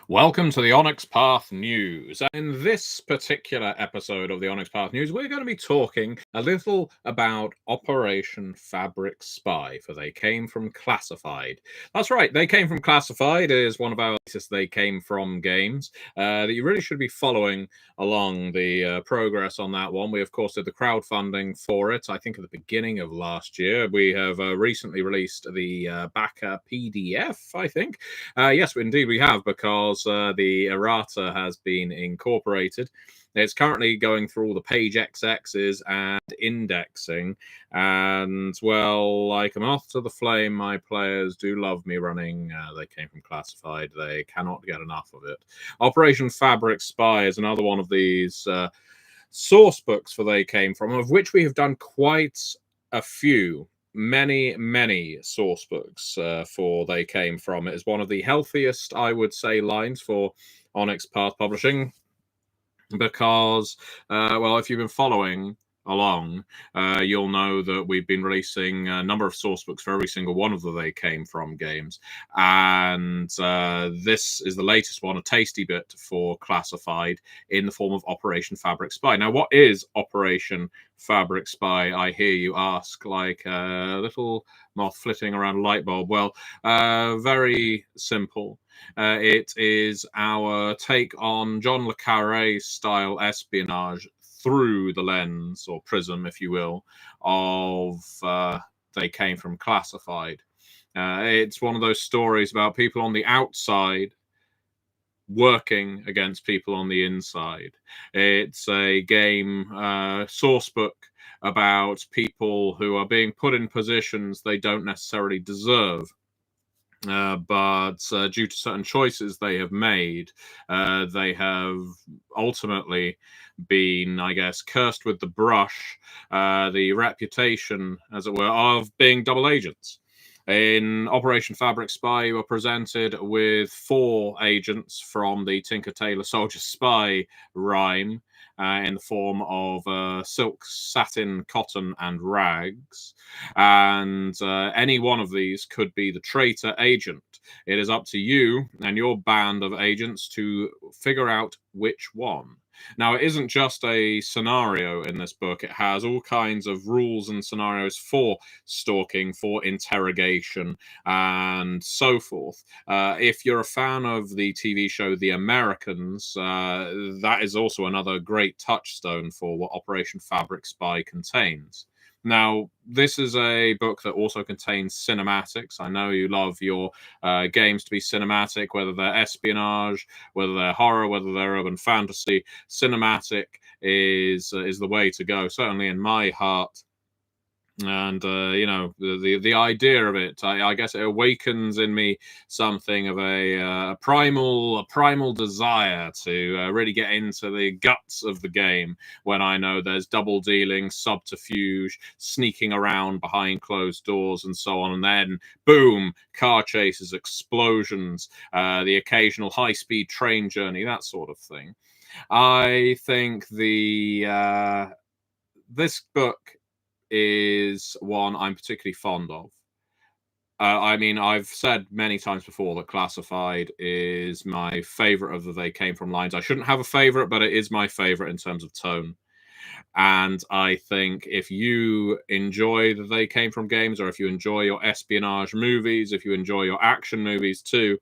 Welcome to the Onyx Path News. In this particular episode of the Onyx Path News, we're going to be talking a little about Operation Fabric Spy, for they came from Classified. That's right, They Came From Classified is one of our latest They Came From games that you really should be following along the progress on that one. We, of course, did the crowdfunding for it, I think, at the beginning of last year. We have recently released the backer PDF, I think. Yes, indeed we have, because the errata has been incorporated. It's currently going through all the page XXs and indexing. And, well, like a moth to the flame, my players do love me running. They Came From Classified. They cannot get enough of it. Operation Fabric Spy is another one of these source books for They Came From, of which we have done quite a few. Many source books for They Came From. It is one of the healthiest, I would say, lines for Onyx Path Publishing, because, well, if you've been following along, you'll know that we've been releasing a number of source books for every single one of the They Came From games, and this is the latest one, a tasty bit for Classified, in the form of Operation Fabric Spy. Now, what is Operation Fabric Spy, I hear you ask, like a little moth flitting around a light bulb? Well, very simple. It is our take on John le Carré style espionage through the lens, or prism, if you will, of They Came From Classified. It's one of those stories about people on the outside working against people on the inside. It's a game source book about people who are being put in positions they don't necessarily deserve. But due to certain choices they have made, they have ultimately been, I guess, cursed with the brush, the reputation, as it were, of being double agents. In Operation Fabric Spy, you were presented with 4 agents from the Tinker Tailor Soldier Spy rhyme, in the form of silk, satin, cotton, and rags. And any one of these could be the traitor agent. It is up to you and your band of agents to figure out which one. Now, it isn't just a scenario in this book. It has all kinds of rules and scenarios for stalking, for interrogation, and so forth. If you're a fan of the TV show The Americans, that is also another great touchstone for what Operation Fabric Spy contains. Now, this is a book that also contains cinematics. I know you love your games to be cinematic, whether they're espionage, whether they're horror, whether they're urban fantasy. Cinematic is the way to go, certainly in my heart. And you know, the idea of it, I guess it awakens in me something of a primal desire to really get into the guts of the game, when I know there's double dealing, subterfuge, sneaking around behind closed doors, and so on. And then boom, car chases, explosions, the occasional high-speed train journey, that sort of thing. I think this book is one I'm particularly fond of. I mean, I've said many times before that Classified is my favorite of the They Came From lines. I shouldn't have a favorite, but it is my favorite in terms of tone. And I think if you enjoy the They Came From games, or if you enjoy your espionage movies, if you enjoy your action movies too,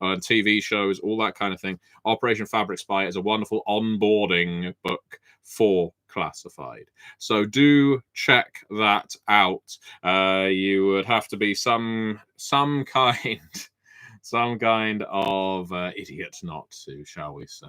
TV shows, all that kind of thing, Operation Fabric Spy is a wonderful onboarding book for Classified. So do check that out. You would have to be some kind of idiot not to, shall we say.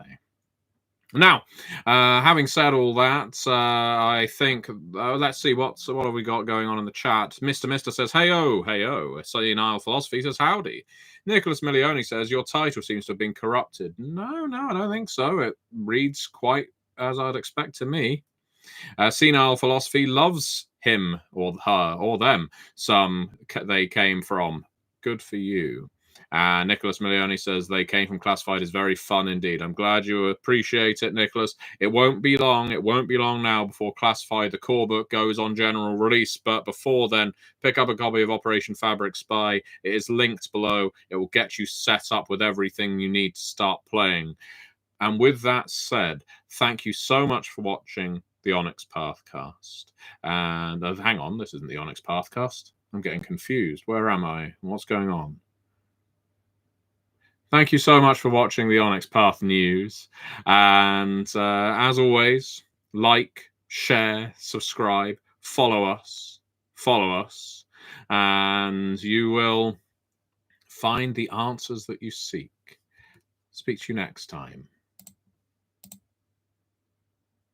Now, having said all that, I think, let's see, what have we got going on in the chat? Mr. says, hey-oh. Senile Philosophy says, howdy. Nicholas Milioni says, your title seems to have been corrupted. No, I don't think so. It reads quite as I'd expect to me. Senile Philosophy loves him or her or them. They Came From. Good for you. Nicholas Milioni says they came from classified is very fun indeed. I'm glad you appreciate it, Nicholas. It won't be long. It won't be long now before classified, the core book, goes on general release. But before then, pick up a copy of Operation Fabric Spy. It is linked below. It will get you set up with everything you need to start playing. And with that said, thank you so much for watching the Onyx Pathcast. And hang on, this isn't the Onyx Pathcast. I'm getting confused. Where am I? What's going on? Thank you so much for watching the Onyx Path News. And as always, like, share, subscribe, follow us, and you will find the answers that you seek. Speak to you next time.